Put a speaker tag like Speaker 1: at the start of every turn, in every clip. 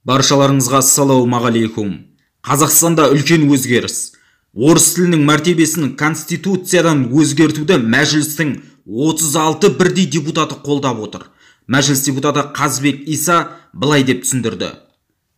Speaker 1: Баршаларыңызға ассалаумағалейкум. Қазақстанда үлкен өзгеріс. Орыс тілінің мәртебесін Конституциядан өзгертуді мәжілістің 36 бірдей депутаты қолдап отыр. Мәжіліс депутаты Қазбек Иса былай деп түсіндірді.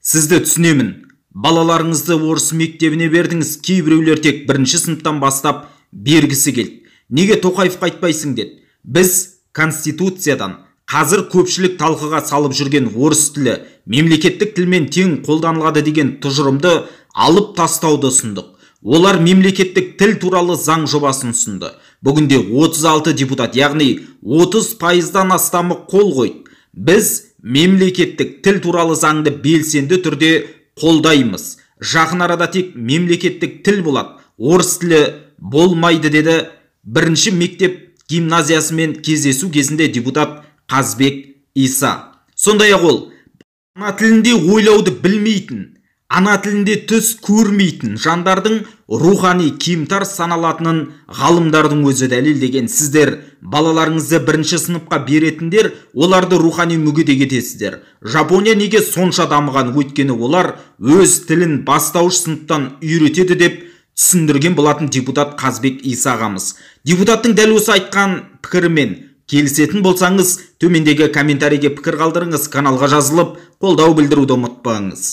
Speaker 1: Сізді түсінемін. Балаларыңызды орыс мектебіне бердіңіз, кейбіреулер тек бірінші сыныптан бастап бергісі келді. Неге Тоқаев қайтпайсың деді. Біз Конституциядан қазір көпшілік талқыға салып жүрген орыс тілі мемлекеттік тілмен тең қолданылады деген тұжырымды алып тастауды ұсындық. Олар мемлекеттік тіл туралы заң жобасын ұсынды. Бүгінде 36 депутат, яғни 30%-дан астамы қол қойды. Біз мемлекеттік тіл туралы заңды белсенді түрде қолдаймыз. Жақын арада тек мемлекеттік тіл болады, орыс тілі болмайды деді бірінші мектеп гимназиясымен кездесу кезінде депутат Қазбек Иса. Сондай-ақ ол ана тілінде ойлауды білмейтін, ана тілінде түс көрмейтін жандардың рухани кемтар саналатынын ғалымдардың өзі дәлелдеген. Сіздер балаларыңызды бірінші сыныпқа беретіндер, оларды рухани мүгедек етесіздер. Жапония неге сонша дамыған? Өйткені олар өз тілін бастауыш сыныптан үйретеді деп түсіндірген болатын депутат Қазбек Иса ағамыз. Депутаттың дәл осы айтқан пікірімен келісетін болсаңыз, төмендегі комментарийге пікір қалдырыңыз, каналға жазылып, қолдау білдіруді ұмытпаңыз.